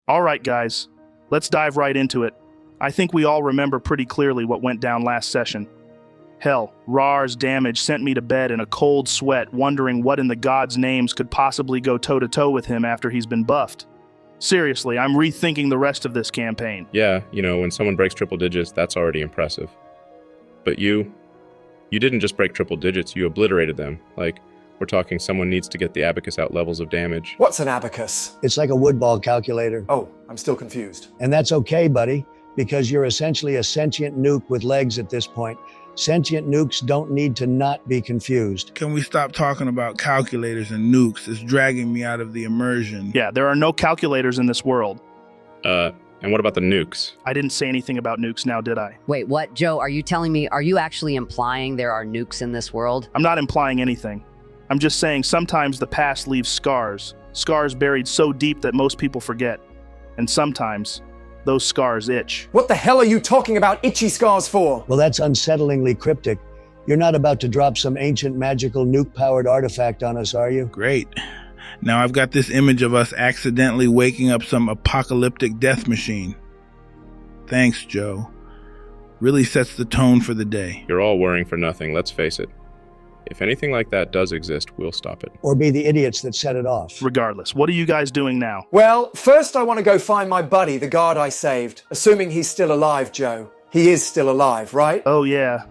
All right, guys, let's dive right into it. I think we all remember pretty clearly what went down last session. Hell, Raarh's damage sent me to bed in a cold sweat, wondering what in the gods' names could possibly go toe-to-toe with him after he's been buffed. Seriously, I'm rethinking the rest of this campaign. Yeah, when someone breaks triple digits, that's already impressive. But you didn't just break triple digits, you obliterated them. Like, we're talking someone needs to get the abacus out levels of damage. What's an abacus? It's like a woodball calculator. Oh, I'm still confused. And that's okay, buddy, because you're essentially a sentient nuke with legs at this point. Sentient nukes don't need to not be confused. Can we stop talking about calculators and nukes? It's dragging me out of the immersion. Yeah, there are no calculators in this world. And what about the nukes? I didn't say anything about nukes now, did I? Wait, what? Joe, are you actually implying there are nukes in this world? I'm not implying anything. I'm just saying sometimes the past leaves scars. Scars buried so deep that most people forget. And sometimes those scars itch. What the hell are you talking about itchy scars for? Well, that's unsettlingly cryptic. You're not about to drop some ancient magical nuke-powered artifact on us, are you? Great. Now I've got this image of us accidentally waking up some apocalyptic death machine. Thanks, Joe. Really sets the tone for the day. You're all worrying for nothing, let's face it. If anything like that does exist, we'll stop it. Or be the idiots that set it off. Regardless, what are you guys doing now? Well, first I want to go find my buddy, the guard I saved. Assuming he's still alive, Joe. He is still alive, right? Oh yeah.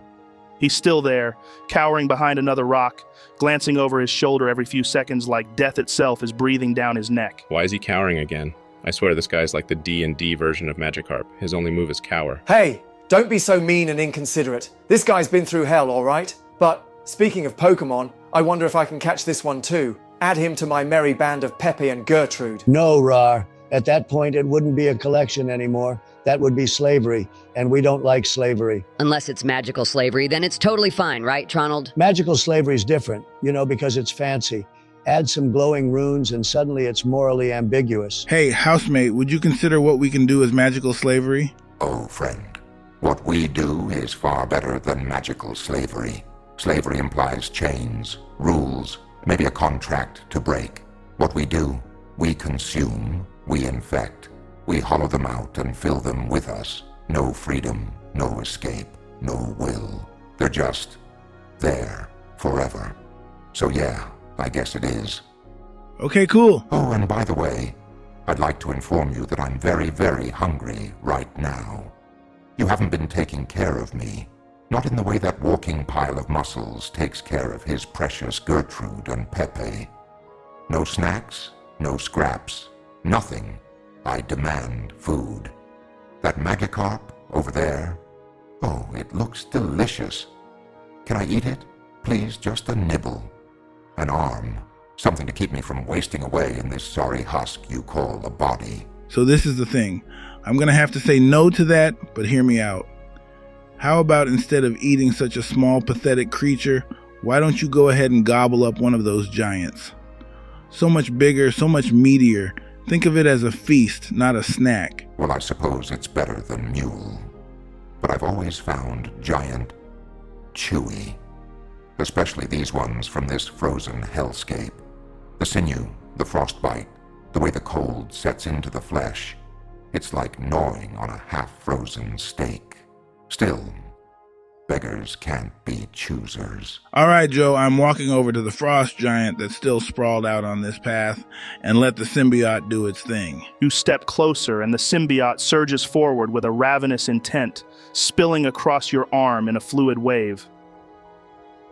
He's still there, cowering behind another rock, glancing over his shoulder every few seconds like death itself is breathing down his neck. Why is he cowering again? I swear this guy's like the D&D version of Magikarp. His only move is cower. Hey, don't be so mean and inconsiderate. This guy's been through hell, all right? But speaking of Pokemon, I wonder if I can catch this one too. Add him to my merry band of Pepe and Gertrude. No, Raarh. At that point, it wouldn't be a collection anymore. That would be slavery, and we don't like slavery. Unless it's magical slavery, then it's totally fine, right, Tronald? Magical slavery's different, because it's fancy. Add some glowing runes and suddenly it's morally ambiguous. Hey, housemate, would you consider what we can do as magical slavery? Oh, friend, what we do is far better than magical slavery. Slavery implies chains, rules, maybe a contract to break. What we do, we consume, we infect. We hollow them out and fill them with us. No freedom, no escape, no will. They're just there forever. So yeah, I guess it is. Okay, cool. Oh, and by the way, I'd like to inform you that I'm very, very hungry right now. You haven't been taking care of me. Not in the way that walking pile of muscles takes care of his precious Gertrude and Pepe. No snacks, no scraps, nothing. I demand food. That Magikarp over there, oh, it looks delicious. Can I eat it? Please, just a nibble. An arm. Something to keep me from wasting away in this sorry husk you call a body. So this is the thing. I'm gonna have to say no to that, but hear me out. How about instead of eating such a small, pathetic creature, why don't you go ahead and gobble up one of those giants? So much bigger, so much meatier. Think of it as a feast, not a snack. Well, I suppose it's better than mule. But I've always found giant chewy. Especially these ones from this frozen hellscape. The sinew, the frostbite, the way the cold sets into the flesh. It's like gnawing on a half-frozen steak. Still, beggars can't be choosers. All right, Joe, I'm walking over to the frost giant that's still sprawled out on this path and let the symbiote do its thing. You step closer and the symbiote surges forward with a ravenous intent, spilling across your arm in a fluid wave.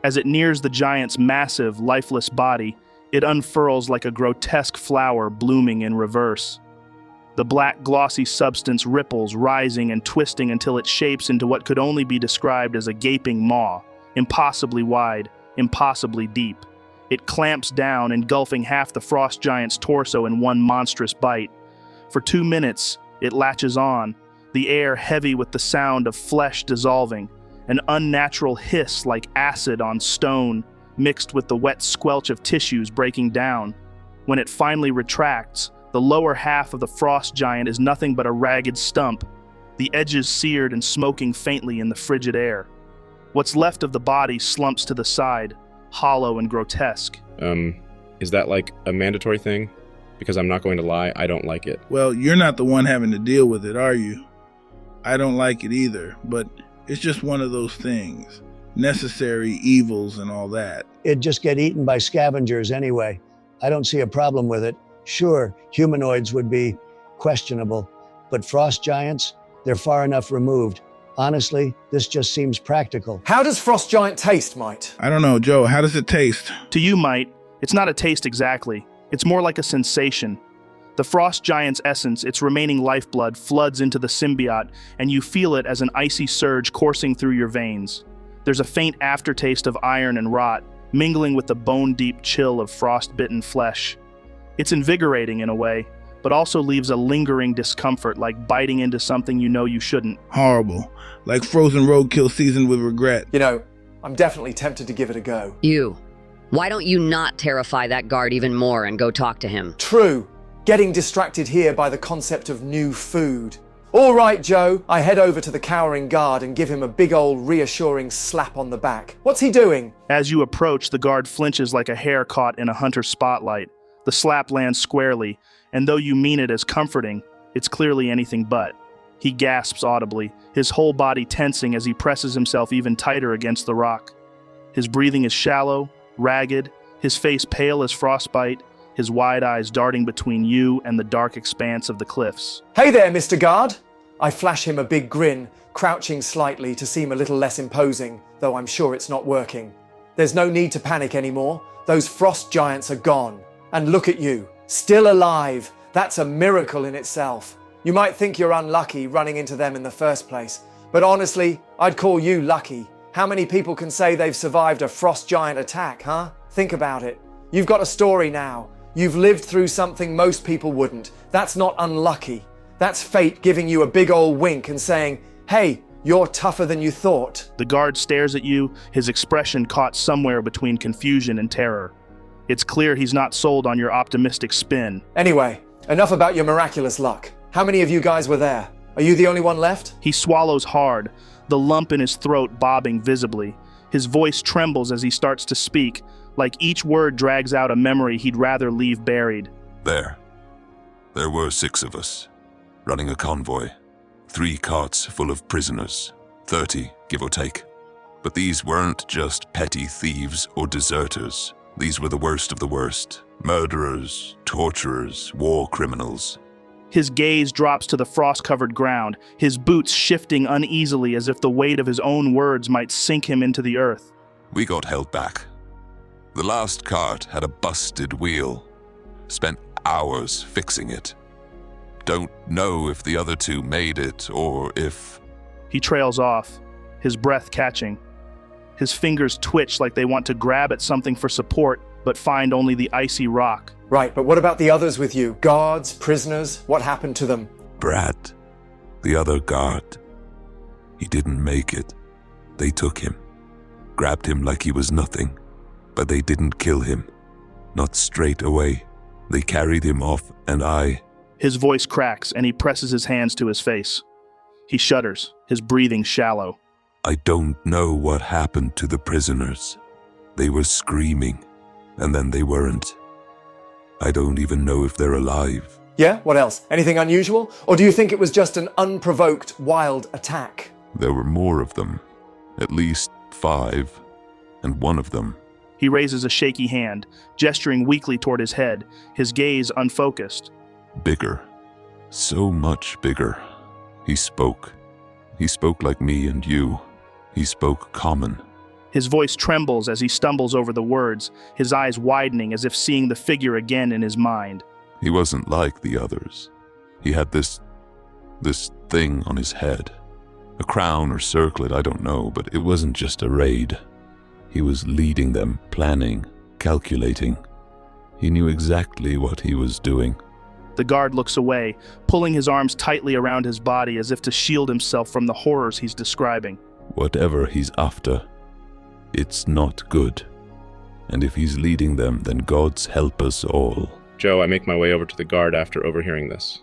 As it nears the giant's massive, lifeless body, it unfurls like a grotesque flower blooming in reverse. The black, glossy substance ripples, rising and twisting until it shapes into what could only be described as a gaping maw, impossibly wide, impossibly deep. It clamps down, engulfing half the frost giant's torso in one monstrous bite. For 2 minutes, it latches on, the air heavy with the sound of flesh dissolving, an unnatural hiss like acid on stone, mixed with the wet squelch of tissues breaking down. When it finally retracts, the lower half of the frost giant is nothing but a ragged stump, the edges seared and smoking faintly in the frigid air. What's left of the body slumps to the side, hollow and grotesque. Is that like a mandatory thing? Because I'm not going to lie, I don't like it. Well, you're not the one having to deal with it, are you? I don't like it either, but it's just one of those things. Necessary evils and all that. It'd just get eaten by scavengers anyway. I don't see a problem with it. Sure, humanoids would be questionable, but frost giants, they're far enough removed. Honestly, this just seems practical. How does frost giant taste, Mite? I don't know, Joe, how does it taste? To you, Mite, it's not a taste exactly. It's more like a sensation. The frost giant's essence, its remaining lifeblood, floods into the symbiote, and you feel it as an icy surge coursing through your veins. There's a faint aftertaste of iron and rot, mingling with the bone-deep chill of frost-bitten flesh. It's invigorating in a way, but also leaves a lingering discomfort, like biting into something you know you shouldn't. Horrible. Like frozen roadkill seasoned with regret. You know, I'm definitely tempted to give it a go. You. Why don't you not terrify that guard even more and go talk to him? True. Getting distracted here by the concept of new food. All right, Joe. I head over to the cowering guard and give him a big old reassuring slap on the back. What's he doing? As you approach, the guard flinches like a hare caught in a hunter's spotlight. The slap lands squarely, and though you mean it as comforting, it's clearly anything but. He gasps audibly, his whole body tensing as he presses himself even tighter against the rock. His breathing is shallow, ragged, his face pale as frostbite, his wide eyes darting between you and the dark expanse of the cliffs. Hey there, Mr. Guard. I flash him a big grin, crouching slightly to seem a little less imposing, though I'm sure it's not working. There's no need to panic anymore. Those frost giants are gone. And look at you, still alive. That's a miracle in itself. You might think you're unlucky running into them in the first place, but honestly, I'd call you lucky. How many people can say they've survived a frost giant attack, huh? Think about it. You've got a story now. You've lived through something most people wouldn't. That's not unlucky. That's fate giving you a big old wink and saying, hey, you're tougher than you thought. The guard stares at you, his expression caught somewhere between confusion and terror. It's clear he's not sold on your optimistic spin. Anyway, enough about your miraculous luck. How many of you guys were there? Are you the only one left? He swallows hard, the lump in his throat bobbing visibly. His voice trembles as he starts to speak, like each word drags out a memory he'd rather leave buried. There were 6 of us, running a convoy. 3 carts full of prisoners, 30, give or take. But these weren't just petty thieves or deserters. These were the worst of the worst. Murderers, torturers, war criminals. His gaze drops to the frost-covered ground, his boots shifting uneasily as if the weight of his own words might sink him into the earth. We got held back. The last cart had a busted wheel. Spent hours fixing it. Don't know if the other 2 made it or if... He trails off, his breath catching. His fingers twitch like they want to grab at something for support, but find only the icy rock. Right, but what about the others with you? Guards, prisoners? What happened to them? Brad, the other guard. He didn't make it. They took him. Grabbed him like he was nothing. But they didn't kill him. Not straight away. They carried him off, and I... His voice cracks, and he presses his hands to his face. He shudders, his breathing shallow. I don't know what happened to the prisoners. They were screaming, and then they weren't. I don't even know if they're alive. Yeah, what else? Anything unusual? Or do you think it was just an unprovoked, wild attack? There were more of them. At least 5. And one of them... He raises a shaky hand, gesturing weakly toward his head, his gaze unfocused. Bigger. So much bigger. He spoke. He spoke like me and you. He spoke common. His voice trembles as he stumbles over the words, his eyes widening as if seeing the figure again in his mind. He wasn't like the others. He had this thing on his head. A crown or circlet, I don't know, but it wasn't just a raid. He was leading them, planning, calculating. He knew exactly what he was doing. The guard looks away, pulling his arms tightly around his body as if to shield himself from the horrors he's describing. Whatever he's after, it's not good. And if he's leading them, then God's help us all. Joe, I make my way over to the guard after overhearing this.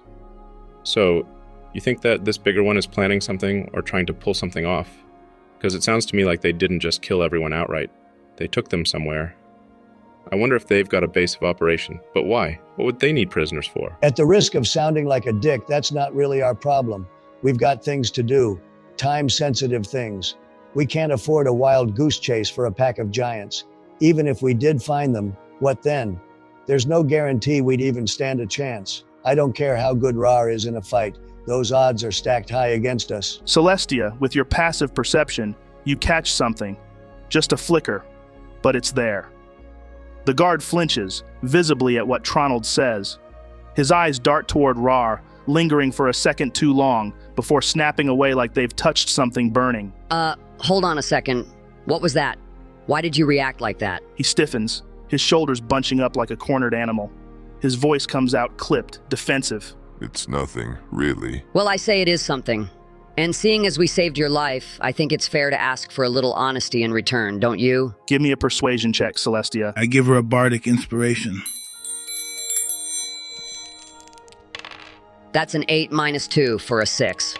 So, you think that this bigger one is planning something or trying to pull something off? Because it sounds to me like they didn't just kill everyone outright. They took them somewhere. I wonder if they've got a base of operation. But why? What would they need prisoners for? At the risk of sounding like a dick, that's not really our problem. We've got things to do, time-sensitive things. We can't afford a wild goose chase for a pack of giants. Even if we did find them, what then? There's no guarantee we'd even stand a chance. I don't care how good Raarh is in a fight. Those odds are stacked high against us. Celestia, with your passive perception, you catch something. Just a flicker, but it's there. The guard flinches, visibly at what Tronald says. His eyes dart toward Raarh, lingering for a second too long, before snapping away like they've touched something burning. Hold on a second. What was that? Why did you react like that? He stiffens, his shoulders bunching up like a cornered animal. His voice comes out clipped, defensive. It's nothing, really. Well, I say it is something. And seeing as we saved your life, I think it's fair to ask for a little honesty in return, don't you? Give me a persuasion check, Celestia. I give her a bardic inspiration. That's an 8 minus 2 for a 6.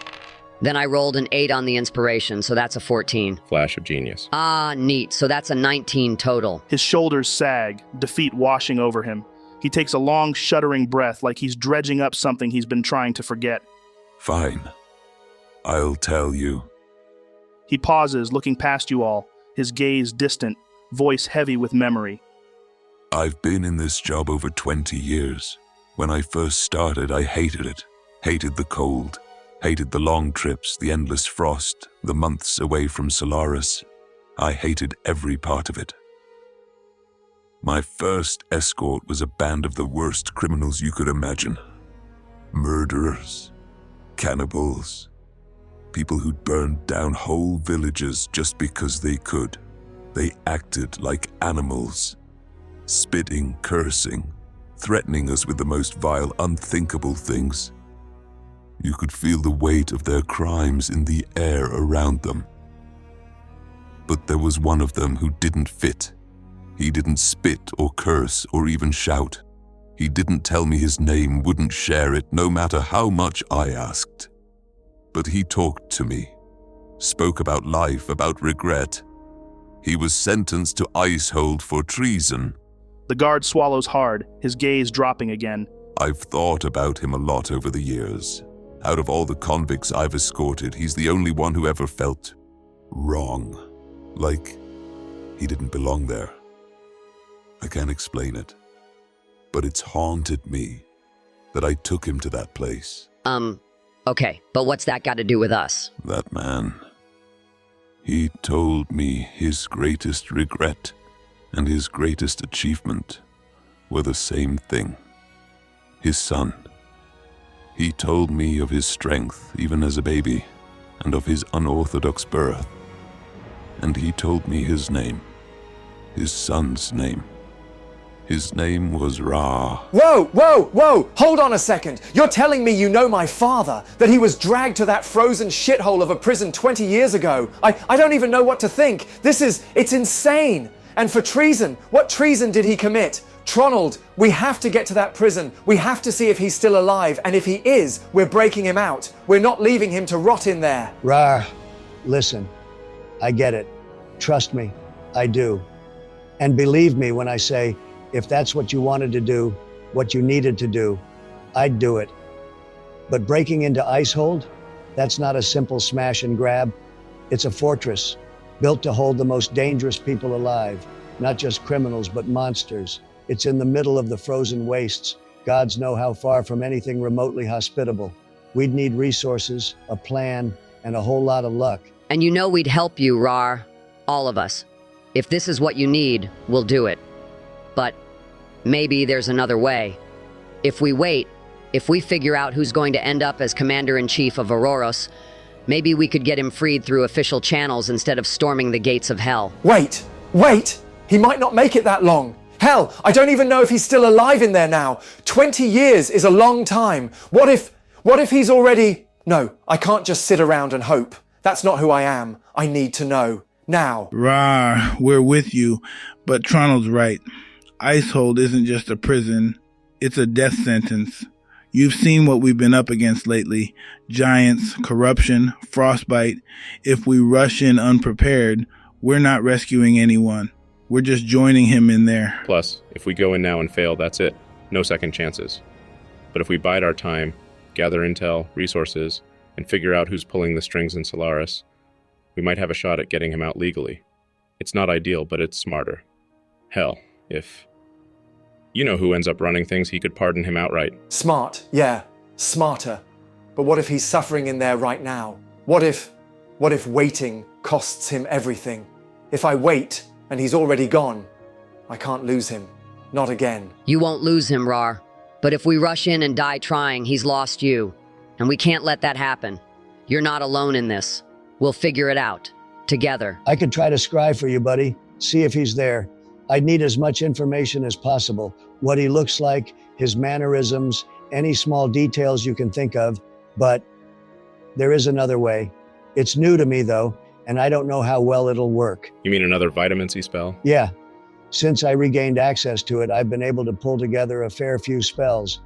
Then I rolled an 8 on the inspiration, so that's a 14. Flash of genius. Ah, neat. So that's a 19 total. His shoulders sag, defeat washing over him. He takes a long, shuddering breath like he's dredging up something he's been trying to forget. Fine. I'll tell you. He pauses, looking past you all, his gaze distant, voice heavy with memory. I've been in this job over 20 years. When I first started, I hated it. Hated the cold. Hated the long trips, the endless frost, the months away from Solaris. I hated every part of it. My first escort was a band of the worst criminals you could imagine. Murderers, cannibals, people who'd burned down whole villages just because they could. They acted like animals, spitting, cursing, threatening us with the most vile, unthinkable things. You could feel the weight of their crimes in the air around them. But there was one of them who didn't fit. He didn't spit or curse or even shout. He didn't tell me his name, wouldn't share it, no matter how much I asked. But he talked to me, spoke about life, about regret. He was sentenced to ice hold for treason. The guard swallows hard, his gaze dropping again. I've thought about him a lot over the years. Out of all the convicts I've escorted, he's the only one who ever felt wrong. Like he didn't belong there. I can't explain it, but it's haunted me that I took him to that place. Okay, but what's that got to do with us? That man, he told me his greatest regret and his greatest achievement were the same thing. His son. He told me of his strength even as a baby and of his unorthodox birth. And he told me his name, his son's name. His name was Raarh. Whoa, whoa, whoa! Hold on a second. You're telling me you know my father? That he was dragged to that frozen shithole of a prison 20 years ago? I don't even know what to think. It's insane. And for treason, what treason did he commit? Tronald, we have to get to that prison. We have to see if he's still alive. And if he is, we're breaking him out. We're not leaving him to rot in there. Raarh, listen, I get it. Trust me, I do. And believe me when I say, if that's what you wanted to do, what you needed to do, I'd do it. But breaking into Icehold, that's not a simple smash and grab. It's a fortress, built to hold the most dangerous people alive, not just criminals, but monsters. It's in the middle of the frozen wastes. Gods know how far from anything remotely hospitable. We'd need resources, a plan, and a whole lot of luck. And you know we'd help you, Raarh. All of us. If this is what you need, we'll do it. But maybe there's another way. If we wait, if we figure out who's going to end up as Commander-in-Chief of Ouroros, maybe we could get him freed through official channels instead of storming the gates of hell. Wait! He might not make it that long. Hell, I don't even know if he's still alive in there now. 20 years is a long time. What if he's already... No, I can't just sit around and hope. That's not who I am. I need to know. Now. Raarh, we're with you, but Tronald's right. Icehold isn't just a prison, it's a death sentence. You've seen what we've been up against lately. Giants, corruption, frostbite. If we rush in unprepared, we're not rescuing anyone. We're just joining him in there. Plus, if we go in now and fail, that's it. No second chances. But if we bide our time, gather intel, resources, and figure out who's pulling the strings in Solaris, we might have a shot at getting him out legally. It's not ideal, but it's smarter. Hell, if... You know who ends up running things, he could pardon him outright. Smart, yeah, smarter. But what if he's suffering in there right now? What if waiting costs him everything? If I wait and he's already gone, I can't lose him. Not again. You won't lose him, Raarh. But if we rush in and die trying, he's lost you. And we can't let that happen. You're not alone in this. We'll figure it out. Together. I could try to scry for you, buddy. See if he's there. I'd need as much information as possible. What he looks like, his mannerisms, any small details you can think of. But there is another way. It's new to me, though, and I don't know how well it'll work. You mean another vitamin-C spell? Yeah. Since I regained access to it, I've been able to pull together a fair few spells.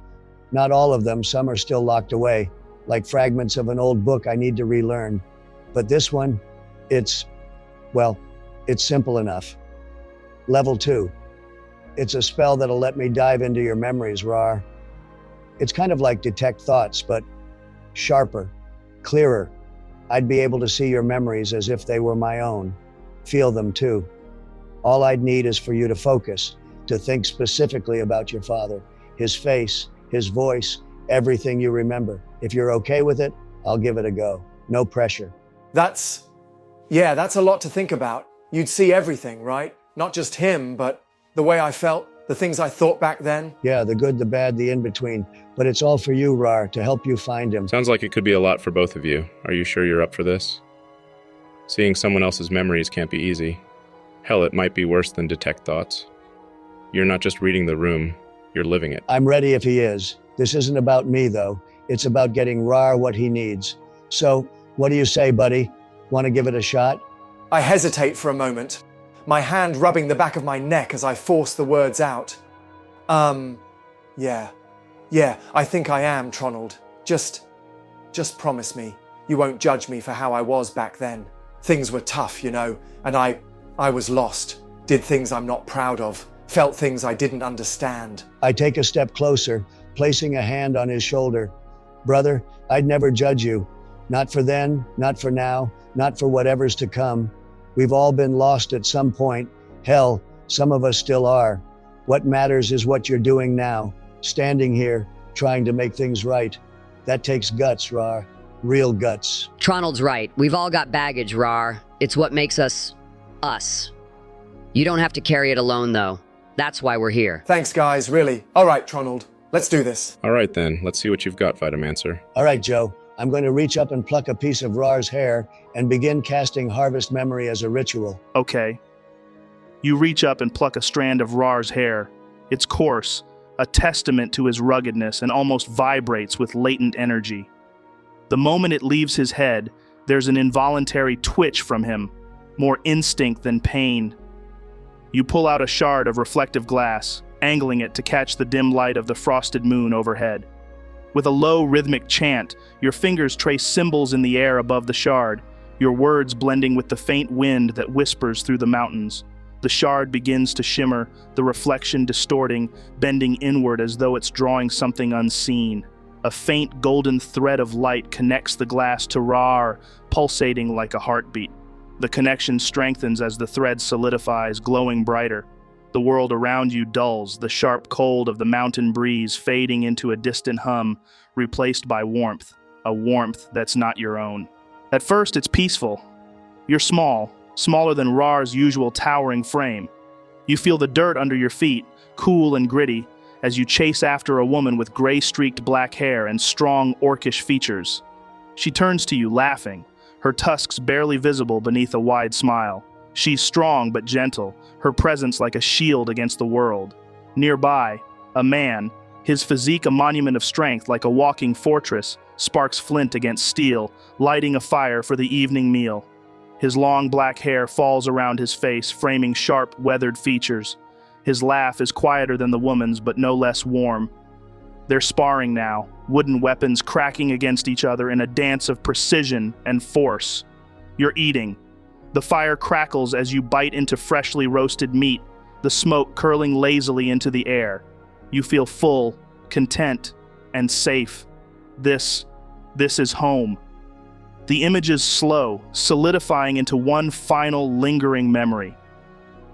Not all of them, some are still locked away, like fragments of an old book I need to relearn. But this one, it's simple enough. Level 2. It's a spell that'll let me dive into your memories, Raarh. It's kind of like detect thoughts, but sharper, clearer. I'd be able to see your memories as if they were my own. Feel them too. All I'd need is for you to focus, to think specifically about your father, his face, his voice, everything you remember. If you're okay with it, I'll give it a go. No pressure. That's a lot to think about. You'd see everything, right? Not just him, but the way I felt, the things I thought back then. Yeah, the good, the bad, the in-between. But it's all for you, Raarh, to help you find him. Sounds like it could be a lot for both of you. Are you sure you're up for this? Seeing someone else's memories can't be easy. Hell, it might be worse than detect thoughts. You're not just reading the room, you're living it. I'm ready if he is. This isn't about me, though. It's about getting Raarh what he needs. So, what do you say, buddy? Want to give it a shot? I hesitate for a moment, my hand rubbing the back of my neck as I force the words out. Yeah, I think I am, Tronald. Just promise me you won't judge me for how I was back then. Things were tough, you know, and I was lost, did things I'm not proud of, felt things I didn't understand. I take a step closer, placing a hand on his shoulder. Brother, I'd never judge you. Not for then, not for now, not for whatever's to come. We've all been lost at some point. Hell, some of us still are. What matters is what you're doing now, standing here, trying to make things right. That takes guts, Raarh. Real guts. Tronald's right. We've all got baggage, Raarh. It's what makes us, us. You don't have to carry it alone, though. That's why we're here. Thanks, guys, really. All right, Tronald, let's do this. All right, then. Let's see what you've got, Vitamancer. All right, Joe. I'm going to reach up and pluck a piece of Raarh's hair and begin casting Harvest Memory as a ritual. Okay. You reach up and pluck a strand of Raarh's hair. It's coarse, a testament to his ruggedness, and almost vibrates with latent energy. The moment it leaves his head, there's an involuntary twitch from him, more instinct than pain. You pull out a shard of reflective glass, angling it to catch the dim light of the frosted moon overhead. With a low rhythmic chant, your fingers trace symbols in the air above the shard, your words blending with the faint wind that whispers through the mountains. The shard begins to shimmer, the reflection distorting, bending inward as though it's drawing something unseen. A faint golden thread of light connects the glass to Raarh, pulsating like a heartbeat. The connection strengthens as the thread solidifies, glowing brighter. The world around you dulls, the sharp cold of the mountain breeze fading into a distant hum, replaced by warmth, a warmth that's not your own. At first, it's peaceful. You're small, smaller than Raarh's usual towering frame. You feel the dirt under your feet, cool and gritty, as you chase after a woman with gray-streaked black hair and strong, orcish features. She turns to you, laughing, her tusks barely visible beneath a wide smile. She's strong but gentle, her presence like a shield against the world. Nearby, a man, his physique a monument of strength like a walking fortress, sparks flint against steel, lighting a fire for the evening meal. His long black hair falls around his face, framing sharp, weathered features. His laugh is quieter than the woman's, but no less warm. They're sparring now, wooden weapons cracking against each other in a dance of precision and force. You're eating. The fire crackles as you bite into freshly roasted meat, the smoke curling lazily into the air. You feel full, content, and safe. This is home. The images slow, solidifying into one final lingering memory.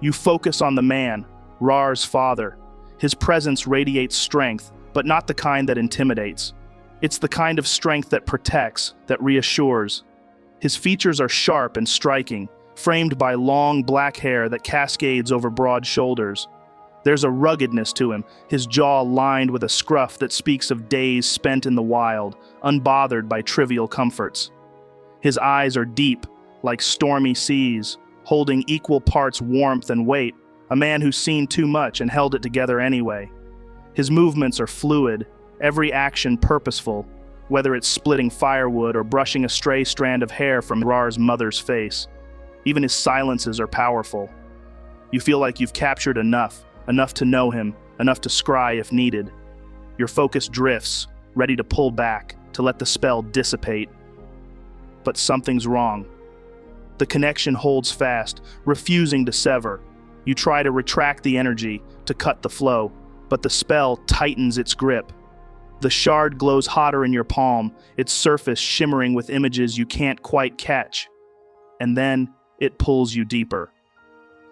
You focus on the man, Raarh's father. His presence radiates strength, but not the kind that intimidates. It's the kind of strength that protects, that reassures. His features are sharp and striking, framed by long black hair that cascades over broad shoulders. There's a ruggedness to him, his jaw lined with a scruff that speaks of days spent in the wild, unbothered by trivial comforts. His eyes are deep, like stormy seas, holding equal parts warmth and weight, a man who's seen too much and held it together anyway. His movements are fluid, every action purposeful, whether it's splitting firewood or brushing a stray strand of hair from Raarh's mother's face. Even his silences are powerful. You feel like you've captured enough to know him, enough to scry if needed. Your focus drifts, ready to pull back, to let the spell dissipate. But something's wrong. The connection holds fast, refusing to sever. You try to retract the energy, to cut the flow, but the spell tightens its grip. The shard glows hotter in your palm, its surface shimmering with images you can't quite catch. And then it pulls you deeper.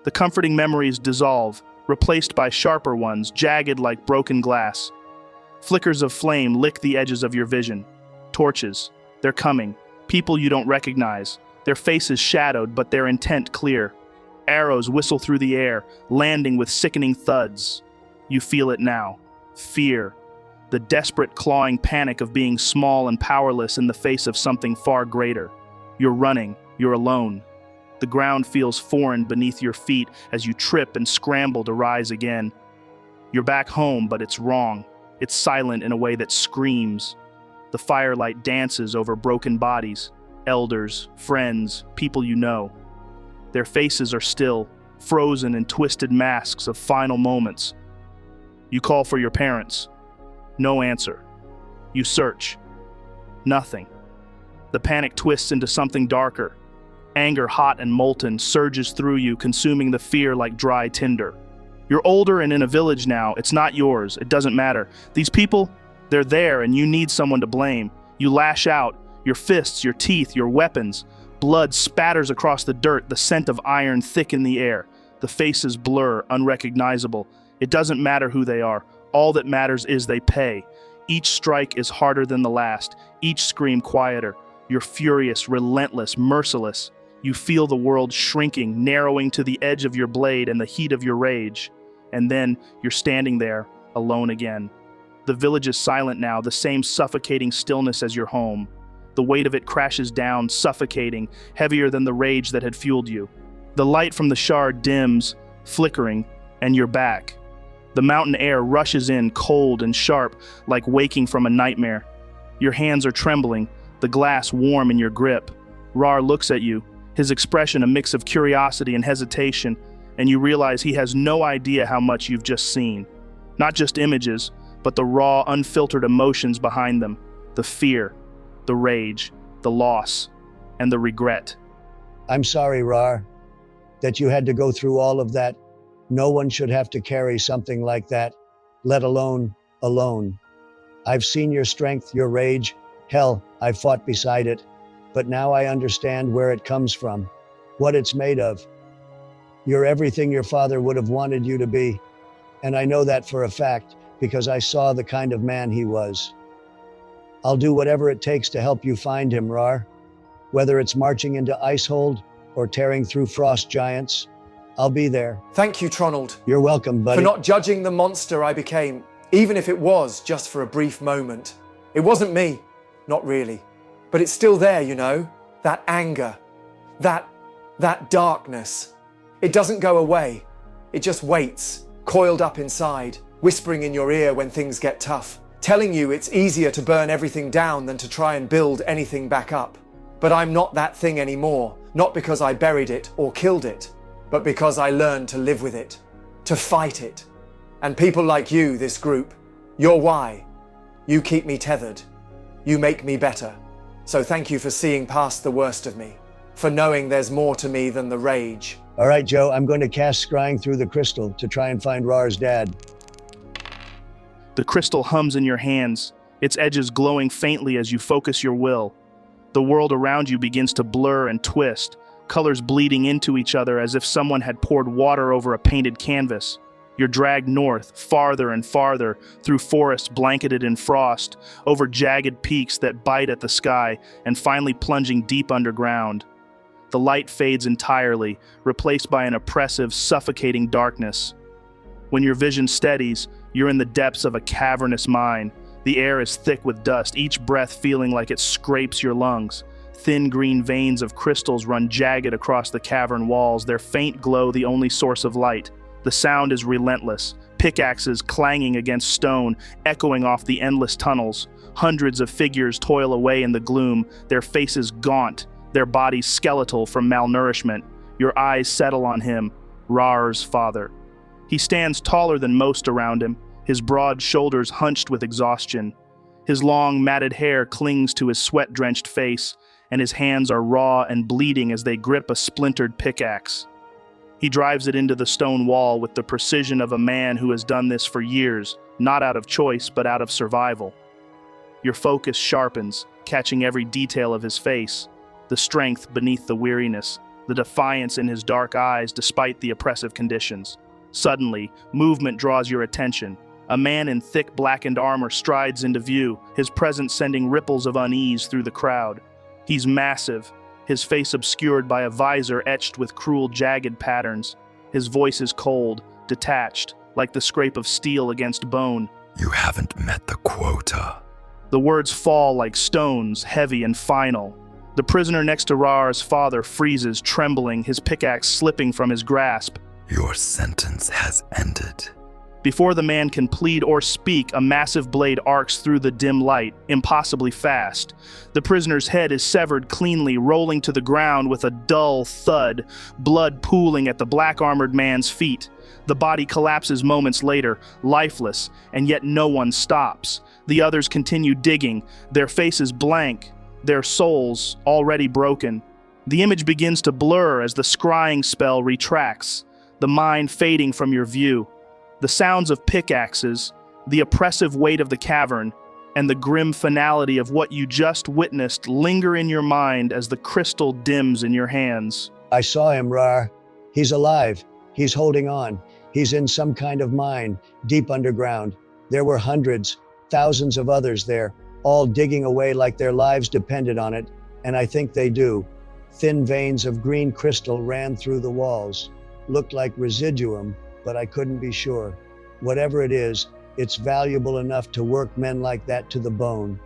The comforting memories dissolve, replaced by sharper ones, jagged like broken glass. Flickers of flame lick the edges of your vision. Torches. They're coming. People you don't recognize. Their faces shadowed, but their intent clear. Arrows whistle through the air, landing with sickening thuds. You feel it now. Fear. The desperate clawing panic of being small and powerless in the face of something far greater. You're running. You're alone. The ground feels foreign beneath your feet as you trip and scramble to rise again. You're back home, but it's wrong. It's silent in a way that screams. The firelight dances over broken bodies, elders, friends, people you know. Their faces are still, frozen in twisted masks of final moments. You call for your parents. No answer. You search. Nothing. The panic twists into something darker. Anger, hot and molten, surges through you, consuming the fear like dry tinder. You're older and in a village now. It's not yours. It doesn't matter. These people, they're there and you need someone to blame. You lash out, your fists, your teeth, your weapons. Blood spatters across the dirt, the scent of iron thick in the air. The faces blur, unrecognizable. It doesn't matter who they are. All that matters is they pay. Each strike is harder than the last, each scream quieter. You're furious, relentless, merciless. You feel the world shrinking, narrowing to the edge of your blade and the heat of your rage. And then you're standing there, alone again. The village is silent now, the same suffocating stillness as your home. The weight of it crashes down, suffocating, heavier than the rage that had fueled you. The light from the shard dims, flickering, and you're back. The mountain air rushes in, cold and sharp, like waking from a nightmare. Your hands are trembling, the glass warm in your grip. Raarh looks at you, his expression a mix of curiosity and hesitation, and you realize he has no idea how much you've just seen. Not just images, but the raw, unfiltered emotions behind them. The fear, the rage, the loss, and the regret. I'm sorry, Raarh, that you had to go through all of that. No one should have to carry something like that, let alone alone. I've seen your strength, your rage. Hell, I've fought beside it. But now I understand where it comes from, what it's made of. You're everything your father would have wanted you to be. And I know that for a fact, because I saw the kind of man he was. I'll do whatever it takes to help you find him, Raarh. Whether it's marching into Icehold or tearing through frost giants, I'll be there. Thank you, Tronald. You're welcome, buddy. For not judging the monster I became, even if it was just for a brief moment. It wasn't me, not really. But it's still there, you know, that anger, that darkness. It doesn't go away. It just waits, coiled up inside, whispering in your ear when things get tough, telling you it's easier to burn everything down than to try and build anything back up. But I'm not that thing anymore, not because I buried it or killed it, but because I learned to live with it, to fight it. And people like you, this group, you're why. You keep me tethered. You make me better. So thank you for seeing past the worst of me. for knowing there's more to me than the rage. All right, Joe, I'm going to cast Scrying through the crystal to try and find Raarh's dad. The crystal hums in your hands, its edges glowing faintly as you focus your will. The world around you begins to blur and twist, colors bleeding into each other as if someone had poured water over a painted canvas. You're dragged north, farther and farther, through forests blanketed in frost, over jagged peaks that bite at the sky, and finally plunging deep underground. The light fades entirely, replaced by an oppressive, suffocating darkness. When your vision steadies, you're in the depths of a cavernous mine. The air is thick with dust, each breath feeling like it scrapes your lungs. Thin green veins of crystals run jagged across the cavern walls, their faint glow the only source of light. The sound is relentless, pickaxes clanging against stone, echoing off the endless tunnels. Hundreds of figures toil away in the gloom, their faces gaunt, their bodies skeletal from malnourishment. Your eyes settle on him, Raarh's father. He stands taller than most around him, his broad shoulders hunched with exhaustion. His long, matted hair clings to his sweat-drenched face, and his hands are raw and bleeding as they grip a splintered pickaxe. He drives it into the stone wall with the precision of a man who has done this for years, not out of choice, but out of survival. Your focus sharpens, catching every detail of his face, the strength beneath the weariness, the defiance in his dark eyes despite the oppressive conditions. Suddenly, movement draws your attention. A man in thick blackened armor strides into view, his presence sending ripples of unease through the crowd. He's massive, his face obscured by a visor etched with cruel, jagged patterns. His voice is cold, detached, like the scrape of steel against bone. You haven't met the quota. The words fall like stones, heavy and final. The prisoner next to Raarh's father freezes, trembling, his pickaxe slipping from his grasp. Your sentence has ended. Before the man can plead or speak, a massive blade arcs through the dim light, impossibly fast. The prisoner's head is severed cleanly, rolling to the ground with a dull thud, blood pooling at the black-armored man's feet. The body collapses moments later, lifeless, and yet no one stops. The others continue digging, their faces blank, their souls already broken. The image begins to blur as the scrying spell retracts, the mind fading from your view. The sounds of pickaxes, the oppressive weight of the cavern, and the grim finality of what you just witnessed linger in your mind as the crystal dims in your hands. I saw him, Raarh. He's alive. He's holding on. He's in some kind of mine, deep underground. There were hundreds, thousands of others there, all digging away like their lives depended on it, and I think they do. Thin veins of green crystal ran through the walls. Looked like residuum, but I couldn't be sure. Whatever it is, it's valuable enough to work men like that to the bone.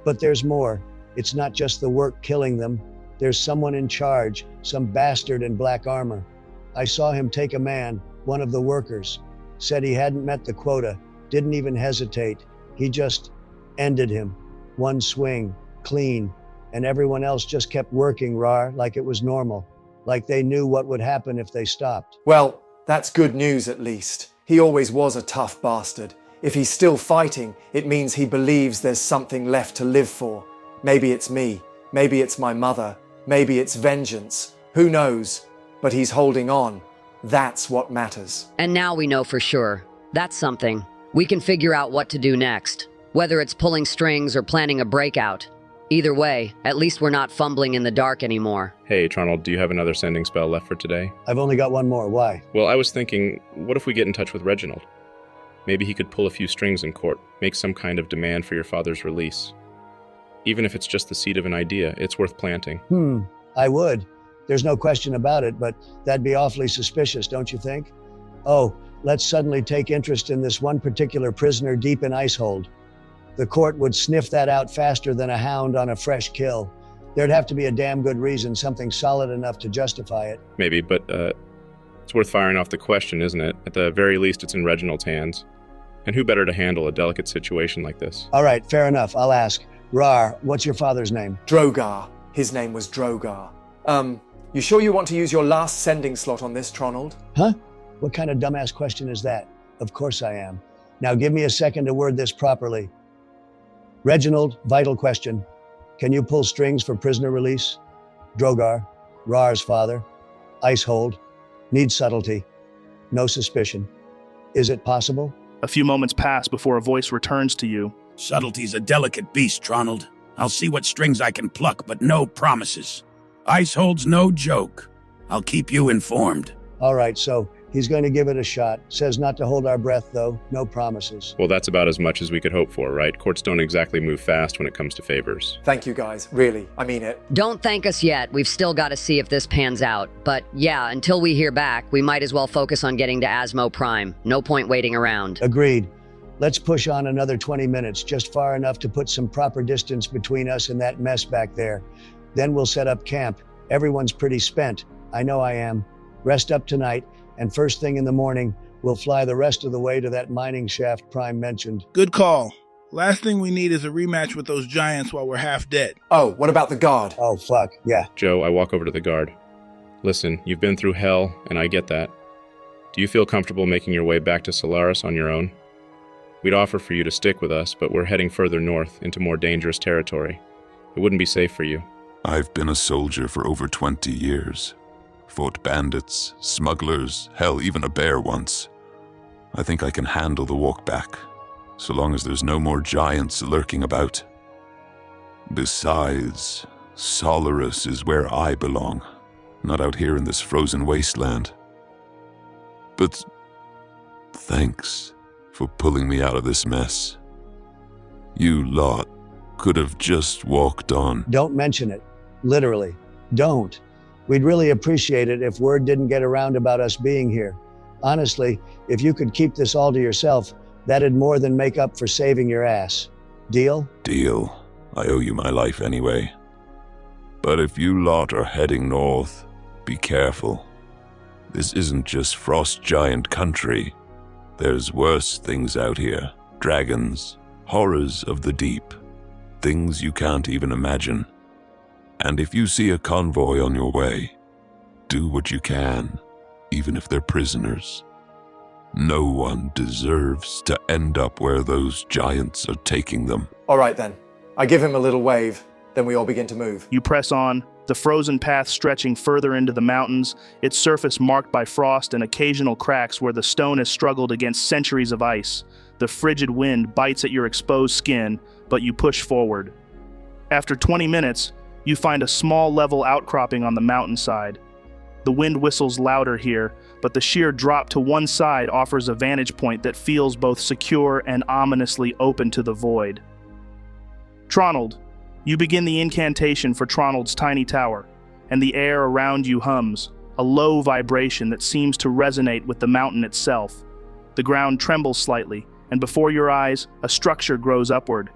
But there's more. It's not just the work killing them. There's someone in charge, some bastard in black armor. I saw him take a man, one of the workers. Said he hadn't met the quota, didn't even hesitate. He just ended him. One swing, clean. And everyone else just kept working, Raarh, like it was normal. Like they knew what would happen if they stopped. Well, that's good news at least. He always was a tough bastard. If he's still fighting, it means he believes there's something left to live for. Maybe it's me. Maybe it's my mother. Maybe it's vengeance. Who knows? But he's holding on. That's what matters. And now we know for sure. That's something. We can figure out what to do next. Whether it's pulling strings or planning a breakout. Either way, at least we're not fumbling in the dark anymore. Hey, Tronald, do you have another sending spell left for today? I've only got one more. Why? Well, I was thinking, what if we get in touch with Reginald? Maybe he could pull a few strings in court, make some kind of demand for your father's release. Even if it's just the seed of an idea, it's worth planting. I would. There's no question about it, but that'd be awfully suspicious, don't you think? Oh, let's suddenly take interest in this one particular prisoner deep in Icehold. The court would sniff that out faster than a hound on a fresh kill. There'd have to be a damn good reason, something solid enough to justify it. Maybe, but it's worth firing off the question, isn't it? At the very least, it's in Reginald's hands. And who better to handle a delicate situation like this? All right, fair enough. I'll ask. Raarh, what's your father's name? Drogar. His name was Drogar. You sure you want to use your last sending slot on this, Tronald? Huh? What kind of dumbass question is that? Of course I am. Now give me a second to word this properly. Reginald, vital question. Can you pull strings for prisoner release? Drogar, Raarh's father. Icehold. Needs subtlety. No suspicion. Is it possible? A few moments pass before a voice returns to you. Subtlety's a delicate beast, Tronald. I'll see what strings I can pluck, but no promises. Icehold's no joke. I'll keep you informed. All right, so he's going to give it a shot. Says not to hold our breath, though. No promises. Well, that's about as much as we could hope for, right? Courts don't exactly move fast when it comes to favors. Thank you guys, really. I mean it. Don't thank us yet. We've still got to see if this pans out. But yeah, until we hear back, we might as well focus on getting to Asmo Prime. No point waiting around. Agreed. Let's push on another 20 minutes, just far enough to put some proper distance between us and that mess back there. Then we'll set up camp. Everyone's pretty spent. I know I am. Rest up tonight, and first thing in the morning, we'll fly the rest of the way to that mining shaft Prime mentioned. Good call. Last thing we need is a rematch with those giants while we're half dead. Oh, what about the guard? Oh, fuck, yeah. Joe, I walk over to the guard. Listen, you've been through hell, and I get that. Do you feel comfortable making your way back to Solaris on your own? We'd offer for you to stick with us, but we're heading further north into more dangerous territory. It wouldn't be safe for you. I've been a soldier for over 20 years. Fought bandits, smugglers, hell, even a bear once. I think I can handle the walk back, so long as there's no more giants lurking about. Besides, Solaris is where I belong, not out here in this frozen wasteland. But thanks for pulling me out of this mess. You lot could have just walked on. Don't mention it. Literally. Don't. We'd really appreciate it if word didn't get around about us being here. Honestly, if you could keep this all to yourself, that'd more than make up for saving your ass. Deal? Deal. I owe you my life anyway. But if you lot are heading north, be careful. This isn't just frost giant country. There's worse things out here. Dragons, horrors of the deep, things you can't even imagine. And if you see a convoy on your way, do what you can, even if they're prisoners. No one deserves to end up where those giants are taking them. All right then. I give him a little wave, then we all begin to move. You press on, the frozen path stretching further into the mountains, its surface marked by frost and occasional cracks where the stone has struggled against centuries of ice. The frigid wind bites at your exposed skin, but you push forward. After 20 minutes, you find a small level outcropping on the mountainside. The wind whistles louder here, but the sheer drop to one side offers a vantage point that feels both secure and ominously open to the void. Tronald, you begin the incantation for Tronald's tiny tower, and the air around you hums, a low vibration that seems to resonate with the mountain itself. The ground trembles slightly, and before your eyes, a structure grows upward.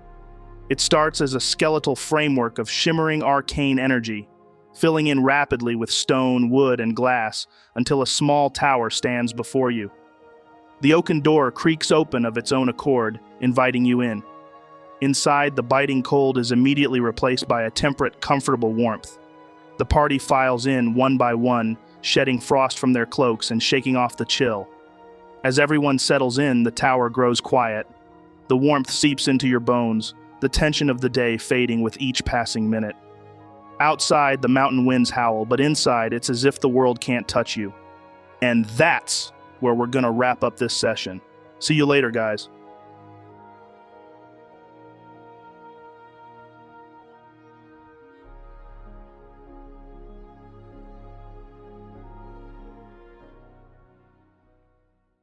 It starts as a skeletal framework of shimmering arcane energy, filling in rapidly with stone, wood, and glass until a small tower stands before you. The oaken door creaks open of its own accord, inviting you in. Inside, the biting cold is immediately replaced by a temperate, comfortable warmth. The party files in one by one, shedding frost from their cloaks and shaking off the chill. As everyone settles in, the tower grows quiet. The warmth seeps into your bones, the tension of the day fading with each passing minute. Outside, the mountain winds howl, but inside, it's as if the world can't touch you. And that's where we're gonna wrap up this session. See you later, guys.